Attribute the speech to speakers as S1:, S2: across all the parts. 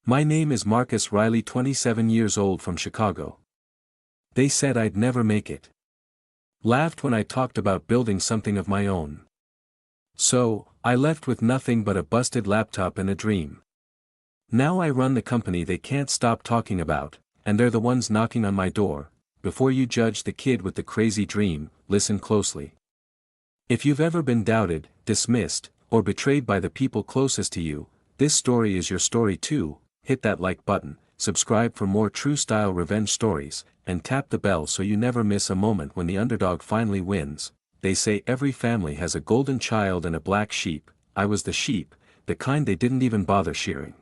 S1: My name is Marcus Riley, 27 years old, from Chicago. They said I'd never make it. Laughed when I talked about building something of my own. So, I left with nothing but a busted laptop and a dream. Now I run the company they can't stop talking about, and they're the ones knocking on my door. Before you judge the kid with the crazy dream, listen closely. If you've ever been doubted, dismissed, or betrayed by the people closest to you, this story is your story too. Hit that like button, subscribe for more true-style revenge stories, and tap the bell so you never miss a moment when the underdog finally wins. They say every family has a golden child and a black sheep. I was the sheep, the kind they didn't even bother shearing.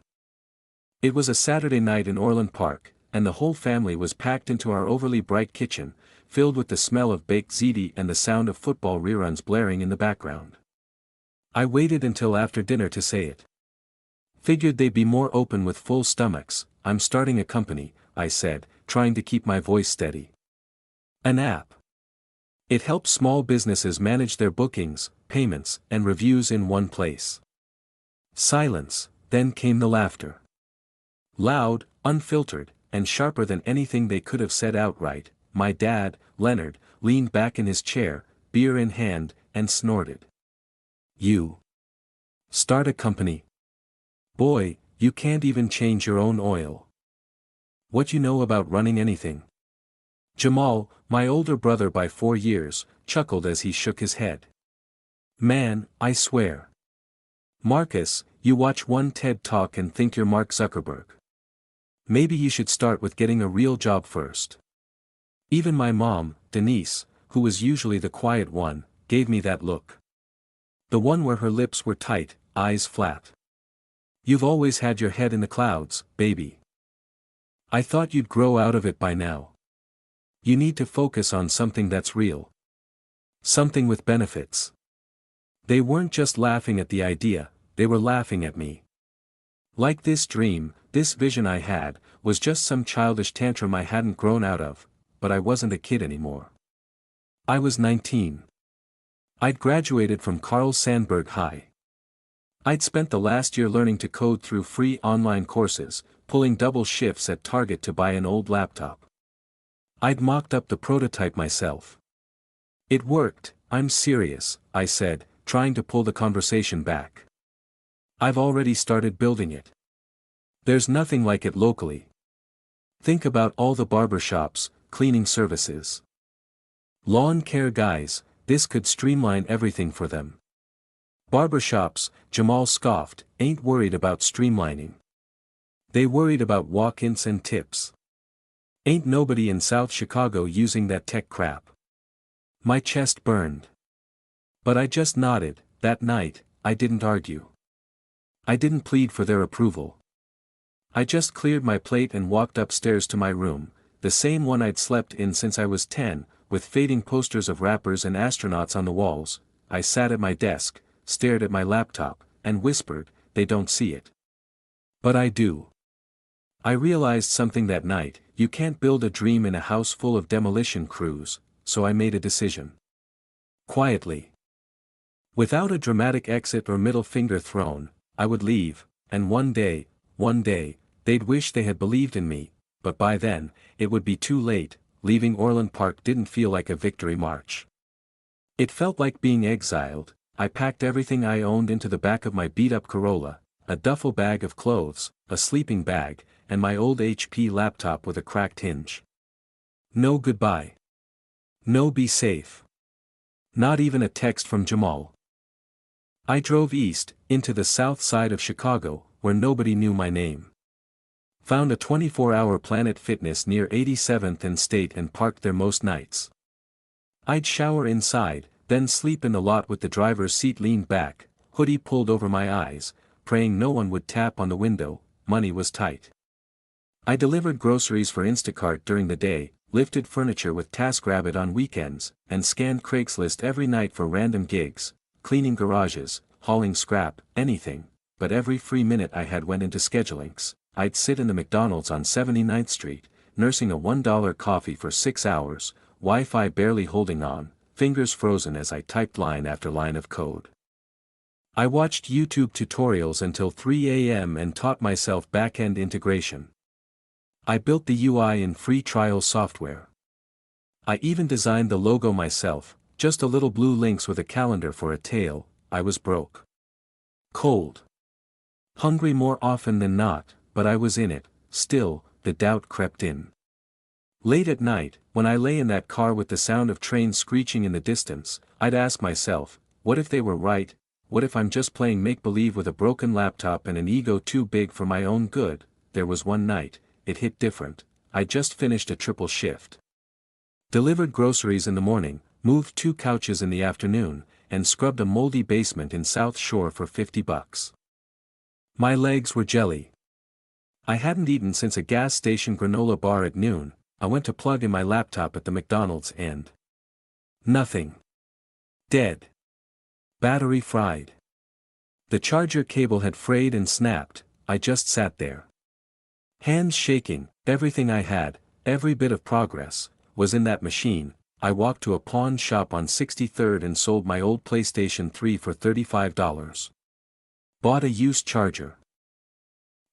S1: It was a Saturday night in Orland Park, and the whole family was packed into our overly bright kitchen, filled with the smell of baked ziti and the sound of football reruns blaring in the background. I waited until after dinner to say it. Figured they'd be more open with full stomachs. I'm starting a company, I said, trying to keep my voice steady. An app. It helps small businesses manage their bookings, payments, and reviews in one place. Silence, then came the laughter. Loud, unfiltered, and sharper than anything they could have said outright. My dad, Leonard, leaned back in his chair, beer in hand, and snorted. You start a company? Boy, you can't even change your own oil. What you know about running anything? Jamal, my older brother by 4 years, chuckled as he shook his head. Man, I swear. Marcus, you watch one TED Talk and think you're Mark Zuckerberg. Maybe you should start with getting a real job first. Even my mom, Denise, who was usually the quiet one, gave me that look. The one where her lips were tight, eyes flat. You've always had your head in the clouds, baby. I thought you'd grow out of it by now. You need to focus on something that's real. Something with benefits. They weren't just laughing at the idea, they were laughing at me. Like this dream, this vision I had, was just some childish tantrum I hadn't grown out of, but I wasn't a kid anymore. I was 19. I'd graduated from Carl Sandburg High. I'd spent the last year learning to code through free online courses, pulling double shifts at Target to buy an old laptop. I'd mocked up the prototype myself. It worked, I'm serious, I said, trying to pull the conversation back. I've already started building it. There's nothing like it locally. Think about all the barbershops, cleaning services. Lawn care guys, this could streamline everything for them. Barbershops, Jamal scoffed, ain't worried about streamlining. They worried about walk-ins and tips. Ain't nobody in South Chicago using that tech crap. My chest burned. But I just nodded. That night, I didn't argue. I didn't plead for their approval. I just cleared my plate and walked upstairs to my room, the same one I'd slept in since I was 10, with fading posters of rappers and astronauts on the walls. I sat at my desk, stared at my laptop, and whispered, they don't see it. But I do. I realized something that night, you can't build a dream in a house full of demolition crews, so I made a decision. Quietly. Without a dramatic exit or middle finger thrown, I would leave, and one day, they'd wish they had believed in me, but by then, it would be too late. Leaving Orland Park didn't feel like a victory march. It felt like being exiled. I packed everything I owned into the back of my beat-up Corolla, a duffel bag of clothes, a sleeping bag, and my old HP laptop with a cracked hinge. No goodbye. No be safe. Not even a text from Jamal. I drove east, into the south side of Chicago, where nobody knew my name. Found a 24-hour Planet Fitness near 87th and State and parked there most nights. I'd shower inside, then sleep in the lot with the driver's seat leaned back, hoodie pulled over my eyes, praying no one would tap on the window. Money was tight. I delivered groceries for Instacart during the day, lifted furniture with TaskRabbit on weekends, and scanned Craigslist every night for random gigs, cleaning garages, hauling scrap, anything, but every free minute I had went into schedulings. I'd sit in the McDonald's on 79th Street, nursing a $1 coffee for 6 hours, Wi-Fi barely holding on, fingers frozen as I typed line after line of code. I watched YouTube tutorials until 3 a.m. and taught myself back-end integration. I built the UI in free trial software. I even designed the logo myself, just a little blue lynx with a calendar for a tail. I was broke. Cold. Hungry more often than not, but I was in it. Still, the doubt crept in. Late at night, when I lay in that car with the sound of trains screeching in the distance, I'd ask myself, what if they were right? What if I'm just playing make-believe with a broken laptop and an ego too big for my own good? There was one night, it hit different. I just finished a triple shift. Delivered groceries in the morning, moved 2 couches in the afternoon, and scrubbed a moldy basement in South Shore for $50. My legs were jelly. I hadn't eaten since a gas station granola bar at noon. I went to plug in my laptop at the McDonald's and nothing. Dead. Battery fried. The charger cable had frayed and snapped. I just sat there. Hands shaking, everything I had, every bit of progress, was in that machine. I walked to a pawn shop on 63rd and sold my old PlayStation 3 for $35. Bought a used charger.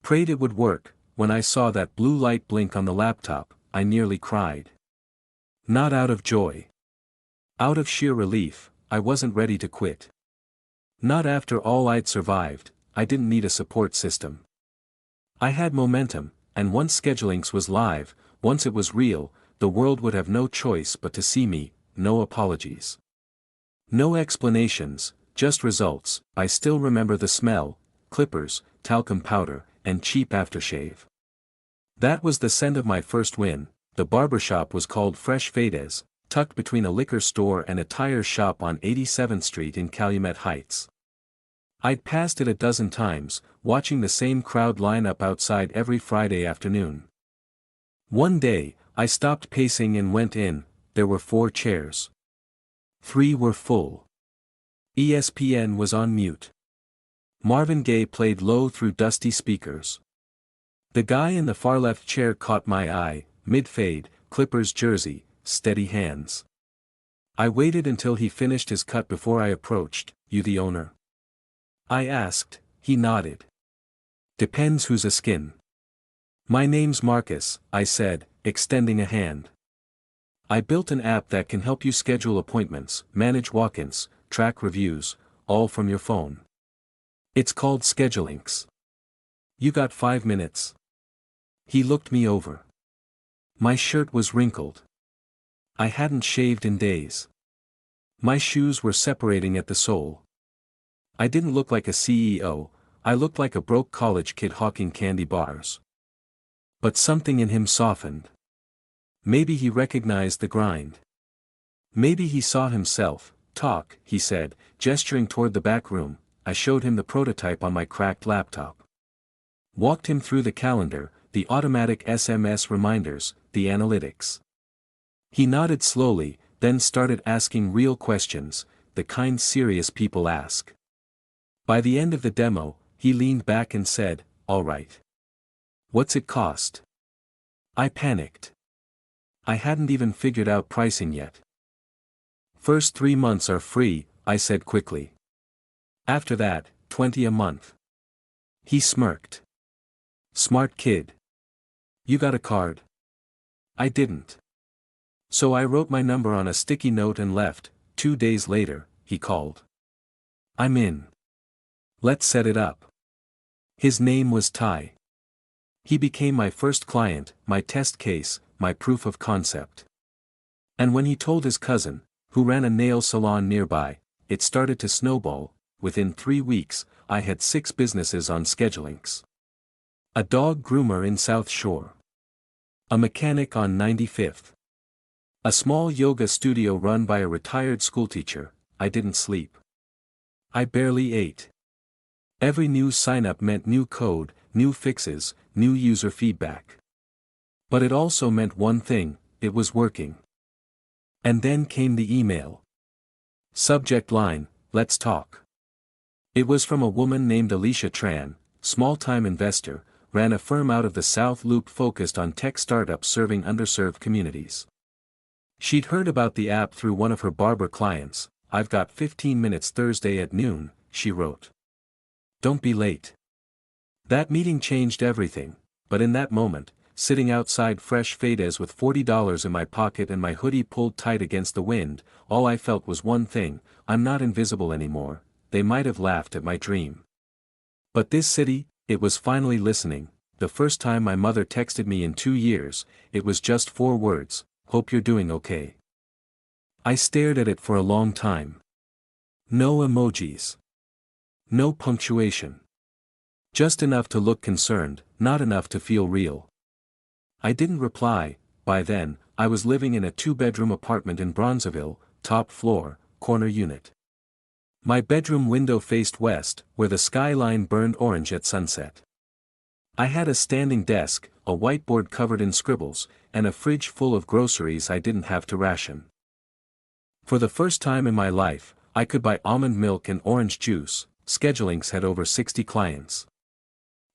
S1: Prayed it would work. When I saw that blue light blink on the laptop, I nearly cried. Not out of joy. Out of sheer relief. I wasn't ready to quit. Not after all I'd survived. I didn't need a support system. I had momentum, and once Schedulinks was live, once it was real, the world would have no choice but to see me. No apologies. No explanations, just results. I still remember the smell: clippers, talcum powder, and cheap aftershave. That was the scent of my first win. The barbershop was called Fresh Fades, tucked between a liquor store and a tire shop on 87th Street in Calumet Heights. I'd passed it a dozen times, watching the same crowd line up outside every Friday afternoon. One day, I stopped pacing and went in. There were 4 chairs. 3 were full. ESPN was on mute. Marvin Gaye played low through dusty speakers. The guy in the far left chair caught my eye, mid-fade, Clippers jersey, steady hands. I waited until he finished his cut before I approached. You the owner? I asked. He nodded. Depends who's a skin. My name's Marcus, I said, extending a hand. I built an app that can help you schedule appointments, manage walk-ins, track reviews, all from your phone. It's called Schedulinks. You got 5 minutes? He looked me over. My shirt was wrinkled. I hadn't shaved in days. My shoes were separating at the sole. I didn't look like a CEO, I looked like a broke college kid hawking candy bars. But something in him softened. Maybe he recognized the grind. Maybe he saw himself. Talk, he said, gesturing toward the back room. I showed him the prototype on my cracked laptop. Walked him through the calendar, the automatic SMS reminders, the analytics. He nodded slowly, then started asking real questions, the kind serious people ask. By the end of the demo, he leaned back and said, "All right. What's it cost?" I panicked. I hadn't even figured out pricing yet. First 3 months are free, I said quickly. After that, $20 a month. He smirked. Smart kid. You got a card? I didn't. So I wrote my number on a sticky note and left. 2 days later, he called. I'm in. Let's set it up. His name was Ty. He became my first client, my test case, my proof of concept. And when he told his cousin, who ran a nail salon nearby, it started to snowball. Within 3 weeks, I had 6 businesses on Schedulinks. A dog groomer in South Shore. A mechanic on 95th. A small yoga studio run by a retired schoolteacher. I didn't sleep. I barely ate. Every new sign-up meant new code, new fixes, new user feedback. But it also meant one thing: it was working. And then came the email. Subject line, "Let's talk." It was from a woman named Alicia Tran, small-time investor, ran a firm out of the South Loop focused on tech startups serving underserved communities. She'd heard about the app through one of her barber clients. I've got 15 minutes Thursday at noon, she wrote. don't be late. That meeting changed everything, but in that moment, sitting outside Fresh Fades with $40 in my pocket and my hoodie pulled tight against the wind, all I felt was one thing: I'm not invisible anymore. They might have laughed at my dream. But this city, it was finally listening. The first time my mother texted me in 2 years, it was just 4 words: "Hope you're doing okay." I stared at it for a long time. No emojis. No punctuation. Just enough to look concerned, not enough to feel real. I didn't reply. By then, I was living in a 2-bedroom apartment in Bronzeville, top floor, corner unit. My bedroom window faced west, where the skyline burned orange at sunset. I had a standing desk, a whiteboard covered in scribbles, and a fridge full of groceries I didn't have to ration. For the first time in my life, I could buy almond milk and orange juice. Schedulings had over 60 clients.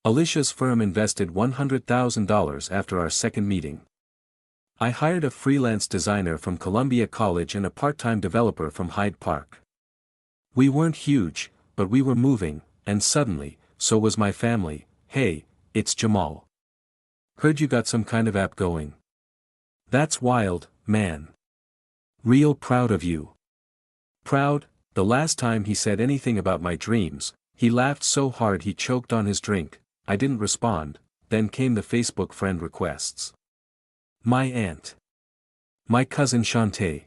S1: Alicia's firm invested $100,000 after our second meeting. I hired a freelance designer from Columbia College and a part-time developer from Hyde Park. We weren't huge, but we were moving, and suddenly, so was my family. "Hey, it's Jamal. Heard you got some kind of app going. That's wild, man. Real proud of you." Proud? The last time he said anything about my dreams, he laughed so hard he choked on his drink. I didn't respond. Then came the Facebook friend requests. My aunt. My cousin Shantae.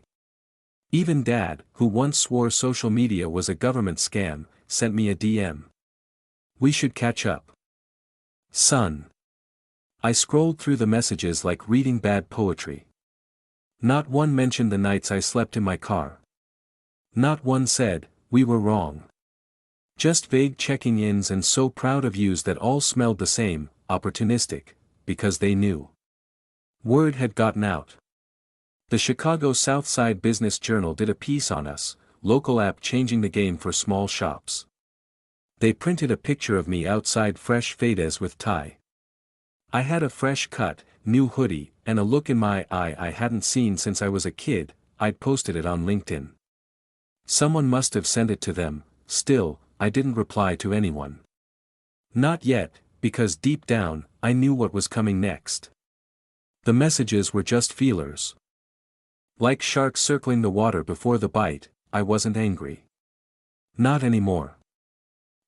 S1: Even Dad, who once swore social media was a government scam, sent me a DM. "We should catch up, son." I scrolled through the messages like reading bad poetry. Not one mentioned the nights I slept in my car. Not one said, "We were wrong." Just vague checking-ins and "so proud of yous" that all smelled the same: opportunistic, because they knew. Word had gotten out. The Chicago South Side Business Journal did a piece on us, local app changing the game for small shops. They printed a picture of me outside Fresh Fades with tie. I had a fresh cut, new hoodie, and a look in my eye I hadn't seen since I was a kid. I'd posted it on LinkedIn. Someone must have sent it to them. Still, I didn't reply to anyone. Not yet, because deep down, I knew what was coming next. The messages were just feelers. Like sharks circling the water before the bite. I wasn't angry. Not anymore.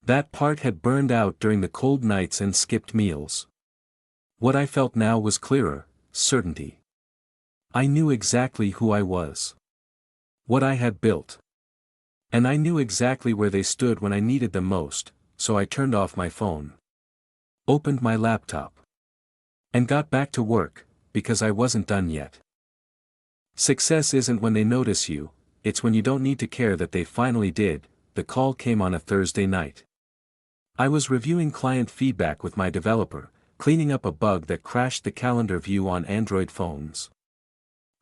S1: That part had burned out during the cold nights and skipped meals. What I felt now was clearer: certainty. I knew exactly who I was. What I had built. And I knew exactly where they stood when I needed them most, so I turned off my phone. Opened my laptop. And got back to work, because I wasn't done yet. Success isn't when they notice you, it's when you don't need to care that they finally did. The call came on a Thursday night. I was reviewing client feedback with my developer, cleaning up a bug that crashed the calendar view on Android phones.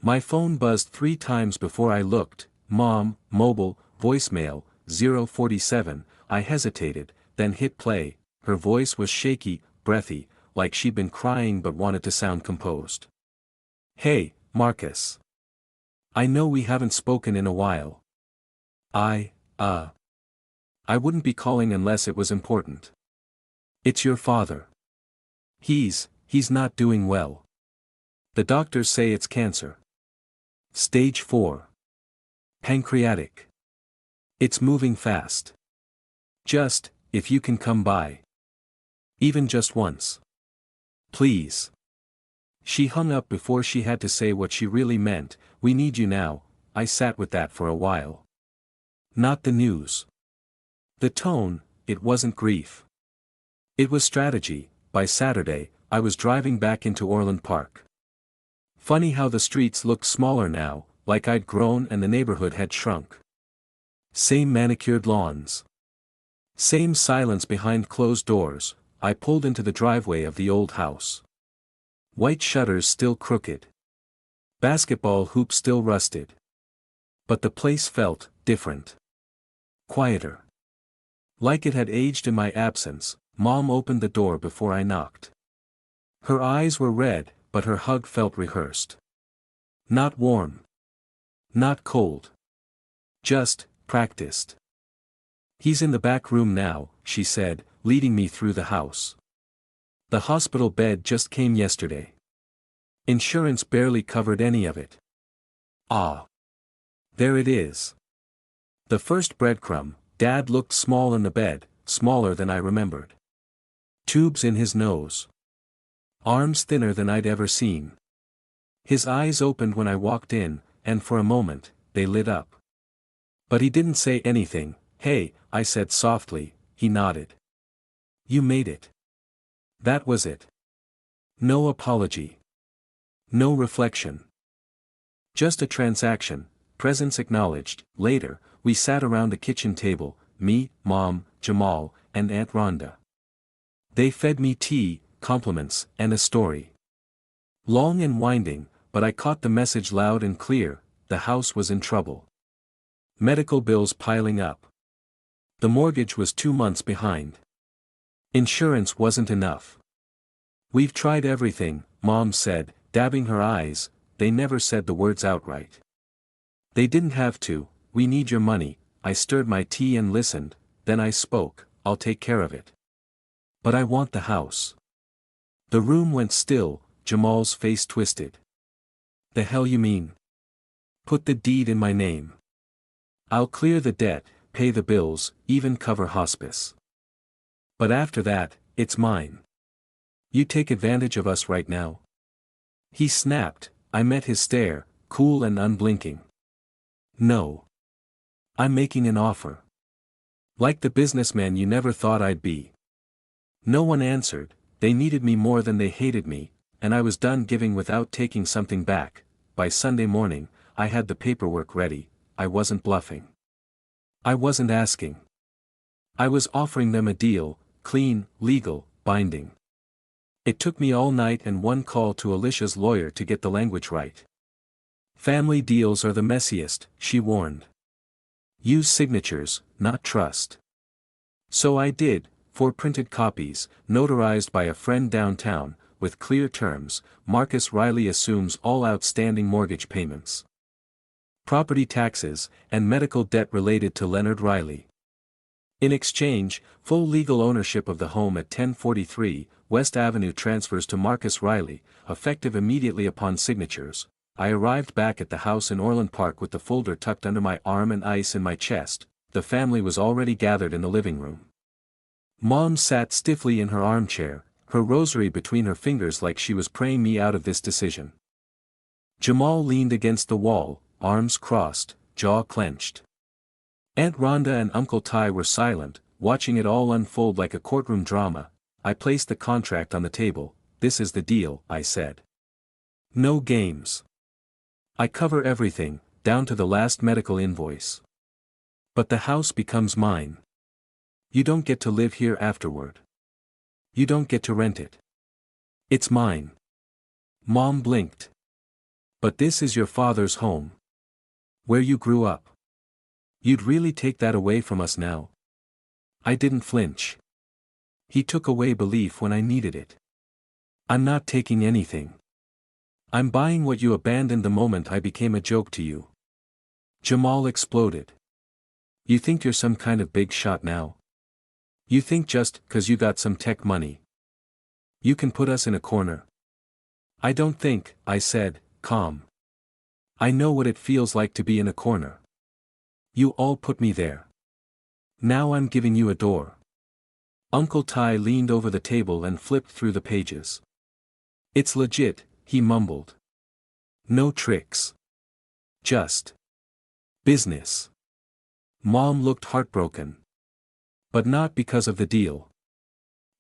S1: My phone buzzed 3 times before I looked. Mom, mobile, voicemail, 047. I hesitated, then hit play. Her voice was shaky, breathy, like she'd been crying but wanted to sound composed. "Hey, Marcus. I know we haven't spoken in a while. I wouldn't be calling unless it was important. It's your father. He's not doing well. The doctors say it's cancer. Stage 4. Pancreatic. It's moving fast. Just, if you can come by. Even just once. Please." She hung up before she had to say what she really meant. "We need you now." I sat with that for a while. Not the news. The tone, it wasn't grief. It was strategy. By Saturday, I was driving back into Orland Park. Funny how the streets looked smaller now, like I'd grown and the neighborhood had shrunk. Same manicured lawns. Same silence behind closed doors. I pulled into the driveway of the old house. White shutters still crooked. Basketball hoops still rusted. But the place felt different. Quieter. Like it had aged in my absence. Mom opened the door before I knocked. Her eyes were red, but her hug felt rehearsed. Not warm. Not cold. Just practiced. "He's in the back room now," she said, leading me through the house. The hospital bed just came yesterday. Insurance barely covered any of it. Ah. There it is. The first breadcrumb. Dad looked small in the bed, smaller than I remembered. Tubes in his nose. Arms thinner than I'd ever seen. His eyes opened when I walked in, and for a moment, they lit up. But he didn't say anything. "Hey," I said softly. He nodded. "You made it." That was it. No apology. No reflection. Just a transaction, presence acknowledged. Later, we sat around the kitchen table, me, Mom, Jamal, and Aunt Rhonda. They fed me tea, compliments, and a story. Long and winding, but I caught the message loud and clear: the house was in trouble. Medical bills piling up. The mortgage was 2 months behind. Insurance wasn't enough. "We've tried everything," Mom said, dabbing her eyes. They never said the words outright. "They didn't have to. We need your money." I stirred my tea and listened, then I spoke. "I'll take care of it. But I want the house." The room went still. Jamal's face twisted. "The hell you mean?" "Put the deed in my name. I'll clear the debt, pay the bills, even cover hospice. But after that, it's mine. You take advantage of us right now." He snapped. I met his stare, cool and unblinking. "No. I'm making an offer. Like the businessman you never thought I'd be." No one answered. They needed me more than they hated me, and I was done giving without taking something back. By Sunday morning, I had the paperwork ready. I wasn't bluffing. I wasn't asking. I was offering them a deal, clean, legal, binding. It took me all night and one call to Alicia's lawyer to get the language right. "Family deals are the messiest," she warned. "Use signatures, not trust." So I did, 4 printed copies, notarized by a friend downtown, with clear terms. Marcus Riley assumes all outstanding mortgage payments, property taxes, and medical debt related to Leonard Riley. In exchange, full legal ownership of the home at 1043 West Avenue transfers to Marcus Riley, effective immediately upon signatures. I arrived back at the house in Orland Park with the folder tucked under my arm and ice in my chest. The family was already gathered in the living room. Mom sat stiffly in her armchair, her rosary between her fingers like she was praying me out of this decision. Jamal leaned against the wall, arms crossed, jaw clenched. Aunt Rhonda and Uncle Ty were silent, watching it all unfold like a courtroom drama. I placed the contract on the table. "This is the deal," I said. "No games. I cover everything, down to the last medical invoice. But the house becomes mine. You don't get to live here afterward. You don't get to rent it. It's mine." Mom blinked. "But this is your father's home. Where you grew up. You'd really take that away from us now?" I didn't flinch. "He took away belief when I needed it. I'm not taking anything. I'm buying what you abandoned the moment I became a joke to you." Jamal exploded. "You think you're some kind of big shot now? You think just 'cause you got some tech money, you can put us in a corner?" "I don't think," I said, calm. "I know what it feels like to be in a corner. You all put me there. Now I'm giving you a door." Uncle Ty leaned over the table and flipped through the pages. "It's legit," he mumbled. "No tricks. Just business." Mom looked heartbroken. But not because of the deal.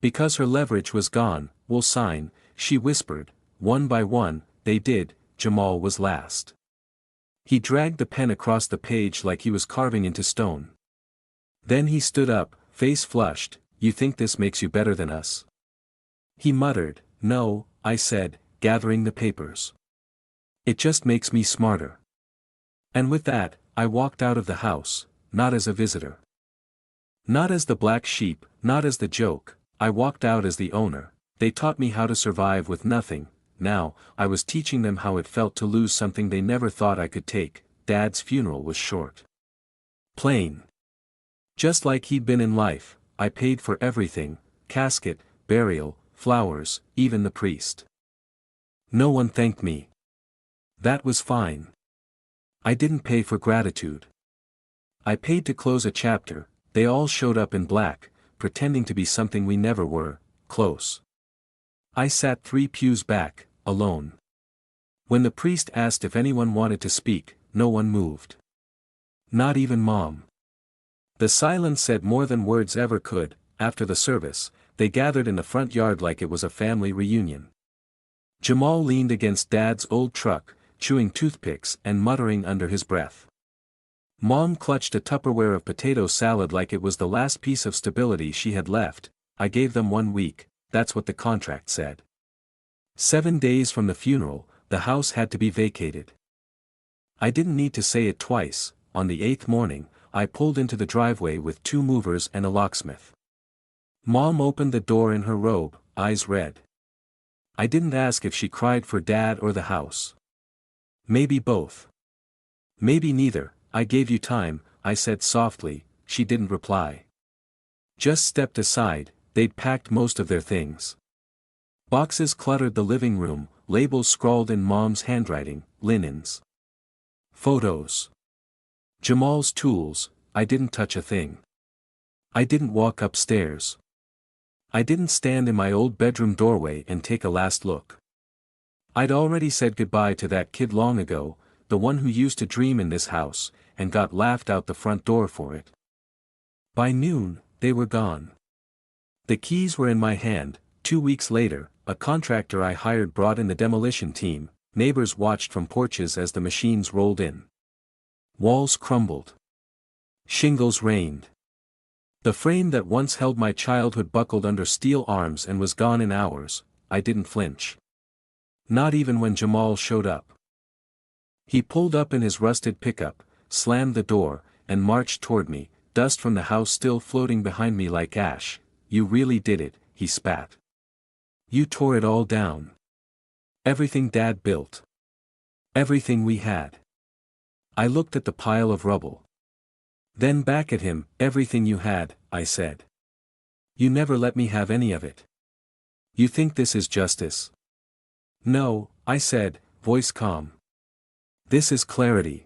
S1: Because her leverage was gone. "We'll sign," she whispered. One by one, they did. Jamal was last. He dragged the pen across the page like he was carving into stone. Then he stood up, face flushed. "You think this makes you better than us?" He muttered. "No," I said, gathering the papers. "It just makes me smarter." And with that, I walked out of the house, not as a visitor. Not as the black sheep, not as the joke. I walked out as the owner. They taught me how to survive with nothing. Now, I was teaching them how it felt to lose something they never thought I could take. Dad's funeral was short. Plain. Just like he'd been in life. I paid for everything, casket, burial, flowers, even the priest. No one thanked me. That was fine. I didn't pay for gratitude. I paid to close a chapter. They all showed up in black, pretending to be something we never were, close. I sat 3 pews back, alone. When the priest asked if anyone wanted to speak, no one moved. Not even Mom. The silence said more than words ever could. After the service, they gathered in the front yard like it was a family reunion. Jamal leaned against Dad's old truck, chewing toothpicks and muttering under his breath. Mom clutched a Tupperware of potato salad like it was the last piece of stability she had left. I gave them 1 week, that's what the contract said. 7 days from the funeral, the house had to be vacated. I didn't need to say it twice. On the 8th morning, I pulled into the driveway with 2 movers and a locksmith. Mom opened the door in her robe, eyes red. I didn't ask if she cried for Dad or the house. Maybe both. Maybe neither. I gave you time, I said softly. She didn't reply. Just stepped aside. They'd packed most of their things. Boxes cluttered the living room, labels scrawled in Mom's handwriting, linens. Photos. Jamal's tools. I didn't touch a thing. I didn't walk upstairs. I didn't stand in my old bedroom doorway and take a last look. I'd already said goodbye to that kid long ago, the one who used to dream in this house, and got laughed out the front door for it. By noon, they were gone. The keys were in my hand. 2 weeks later, a contractor I hired brought in the demolition team. Neighbors watched from porches as the machines rolled in. Walls crumbled. Shingles rained. The frame that once held my childhood buckled under steel arms and was gone in hours. I didn't flinch. Not even when Jamal showed up. He pulled up in his rusted pickup, slammed the door, and marched toward me, dust from the house still floating behind me like ash. You really did it, he spat. You tore it all down. Everything Dad built. Everything we had. I looked at the pile of rubble. Then back at him. Everything you had, I said. You never let me have any of it. You think this is justice? No, I said, voice calm. This is clarity.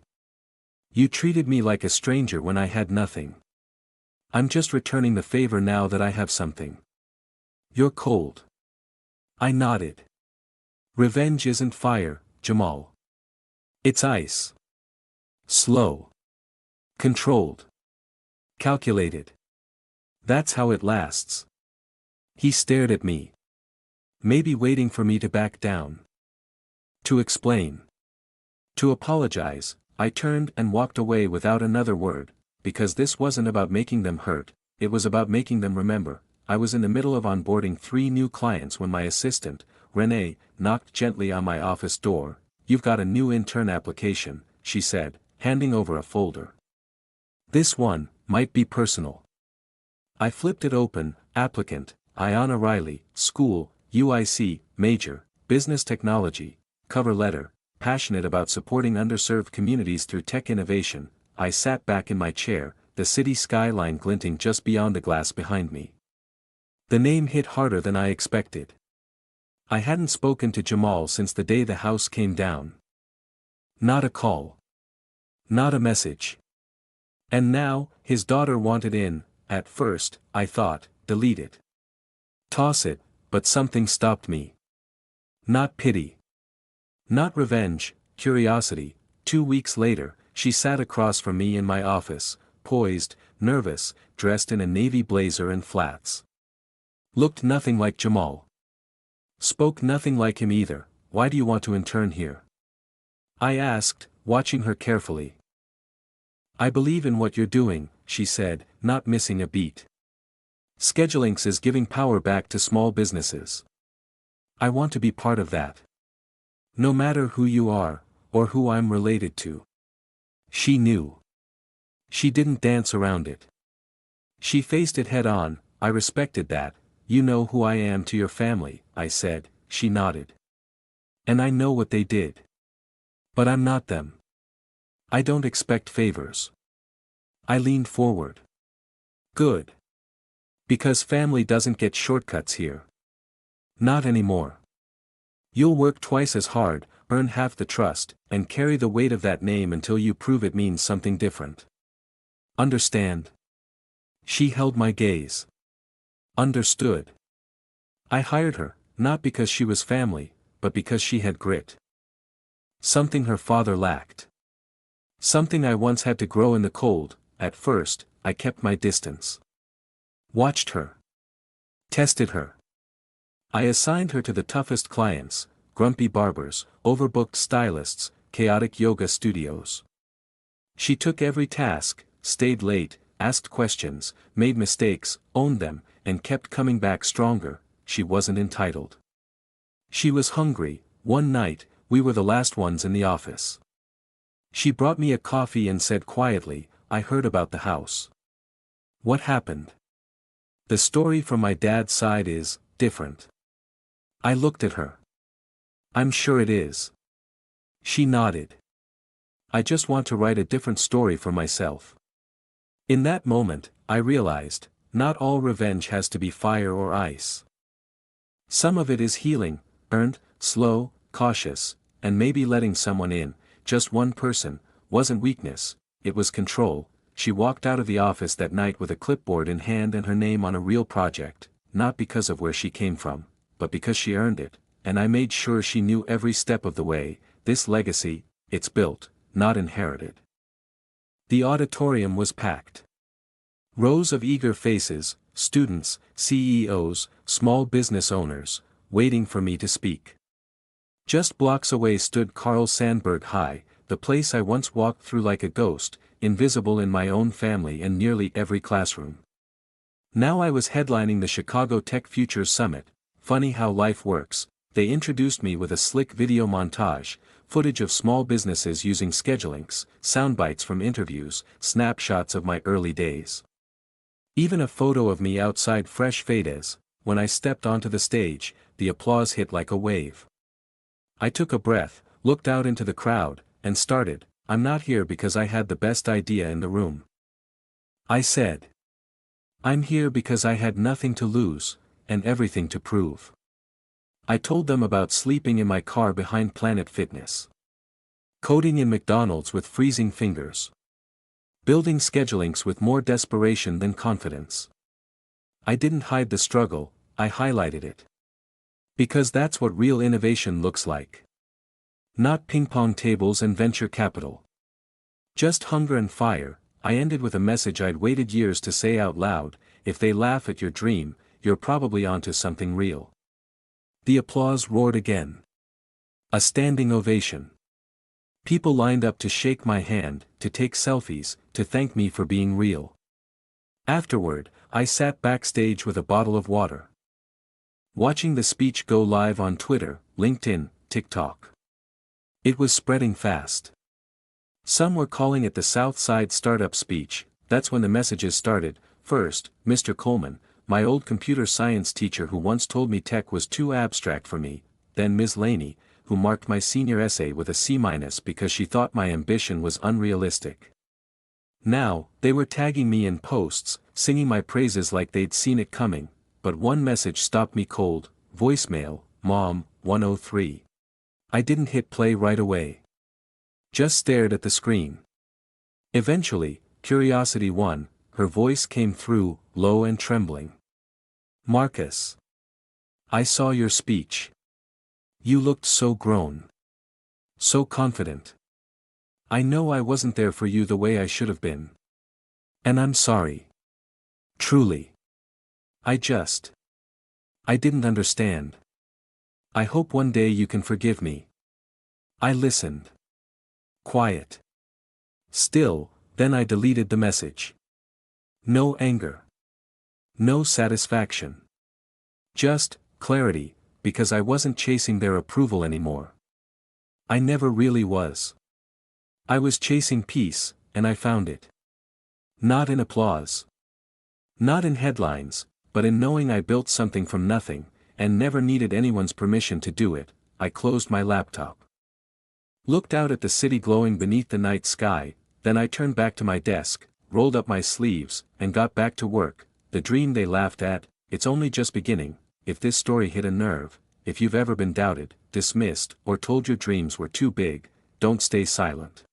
S1: You treated me like a stranger when I had nothing. I'm just returning the favor now that I have something. You're cold. I nodded. Revenge isn't fire, Jamal. It's ice. Slow. Controlled. Calculated. That's how it lasts. He stared at me. Maybe waiting for me to back down. To explain. To apologize. I turned and walked away without another word, because this wasn't about making them hurt, it was about making them remember. I was in the middle of onboarding 3 new clients when my assistant, Renee, knocked gently on my office door. You've got a new intern application, she said, handing over a folder. This one might be personal. I flipped it open. Applicant, Ayanna Riley, school, UIC, major, business technology, cover letter, passionate about supporting underserved communities through tech innovation. I sat back in my chair, the city skyline glinting just beyond the glass behind me. The name hit harder than I expected. I hadn't spoken to Jamal since the day the house came down. Not a call. Not a message. And now, his daughter wanted in. At first, I thought, delete it. Toss it, but something stopped me. Not pity. Not revenge, curiosity. 2 weeks later, she sat across from me in my office, poised, nervous, dressed in a navy blazer and flats. Looked nothing like Jamal. Spoke nothing like him either. Why do you want to intern here? I asked, watching her carefully. I believe in what you're doing, she said, not missing a beat. Schedulinks is giving power back to small businesses. I want to be part of that. No matter who you are, or who I'm related to. She knew. She didn't dance around it. She faced it head on. I respected that. You know who I am to your family, I said. She nodded. And I know what they did. But I'm not them. I don't expect favors. I leaned forward. Good. Because family doesn't get shortcuts here. Not anymore. You'll work twice as hard, earn half the trust, and carry the weight of that name until you prove it means something different. Understand? She held my gaze. Understood. I hired her, not because she was family, but because she had grit. Something her father lacked. Something I once had to grow in the cold. At first, I kept my distance. Watched her. Tested her. I assigned her to the toughest clients, grumpy barbers, overbooked stylists, chaotic yoga studios. She took every task, stayed late, asked questions, made mistakes, owned them, and kept coming back stronger. She wasn't entitled. She was hungry. One night, we were the last ones in the office. She brought me a coffee and said quietly, "I heard about the house." What happened? The story from my dad's side is different. I looked at her. I'm sure it is. She nodded. I just want to write a different story for myself. In that moment, I realized, not all revenge has to be fire or ice. Some of it is healing, earned, slow, cautious, and maybe letting someone in, just one person, wasn't weakness, it was control. She walked out of the office that night with a clipboard in hand and her name on a real project, not because of where she came from, but because she earned it, and I made sure she knew every step of the way. This legacy, it's built, not inherited. The auditorium was packed. Rows of eager faces, students, CEOs, small business owners, waiting for me to speak. Just blocks away stood Carl Sandburg High, the place I once walked through like a ghost, invisible in my own family and nearly every classroom. Now I was headlining the Chicago Tech Futures Summit. Funny how life works. They introduced me with a slick video montage, footage of small businesses using schedulinks, soundbites from interviews, snapshots of my early days. Even a photo of me outside Fresh Fades. When I stepped onto the stage, the applause hit like a wave. I took a breath, looked out into the crowd, and started. I'm not here because I had the best idea in the room. I said. I'm here because I had nothing to lose, and everything to prove. I told them about sleeping in my car behind Planet Fitness. Coding in McDonald's with freezing fingers. Building schedulinks with more desperation than confidence. I didn't hide the struggle, I highlighted it. Because that's what real innovation looks like. Not ping-pong tables and venture capital. Just hunger and fire. I ended with a message I'd waited years to say out loud: if they laugh at your dream, you're probably onto something real. The applause roared again. A standing ovation. People lined up to shake my hand, to take selfies, to thank me for being real. Afterward, I sat backstage with a bottle of water. Watching the speech go live on Twitter, LinkedIn, TikTok. It was spreading fast. Some were calling it the South Side Startup Speech. That's when the messages started. First, Mr. Coleman, my old computer science teacher who once told me tech was too abstract for me, then Ms. Laney, who marked my senior essay with a C- because she thought my ambition was unrealistic. Now, they were tagging me in posts, singing my praises like they'd seen it coming, but one message stopped me cold: voicemail, Mom, 103. I didn't hit play right away. Just stared at the screen. Eventually, curiosity won. Her voice came through, low and trembling. Marcus. I saw your speech. You looked so grown. So confident. I know I wasn't there for you the way I should have been. And I'm sorry. Truly. I didn't understand. I hope one day you can forgive me. I listened. Quiet. Still, then I deleted the message. No anger. No satisfaction. Just clarity, because I wasn't chasing their approval anymore. I never really was. I was chasing peace, and I found it. Not in applause. Not in headlines, but in knowing I built something from nothing, and never needed anyone's permission to do it. I closed my laptop. Looked out at the city glowing beneath the night sky, then I turned back to my desk, rolled up my sleeves, and got back to work. the dream they laughed at, it's only just beginning. If this story hit a nerve, if you've ever been doubted, dismissed, or told your dreams were too big, don't stay silent.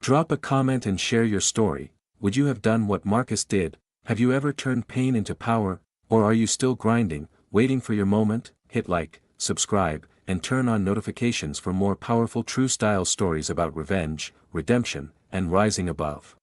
S1: Drop a comment and share your story. Would you have done what Marcus did? Have you ever turned pain into power, or are you still grinding, waiting for your moment? Hit like, subscribe, and turn on notifications for more powerful true style stories about revenge, redemption, and rising above.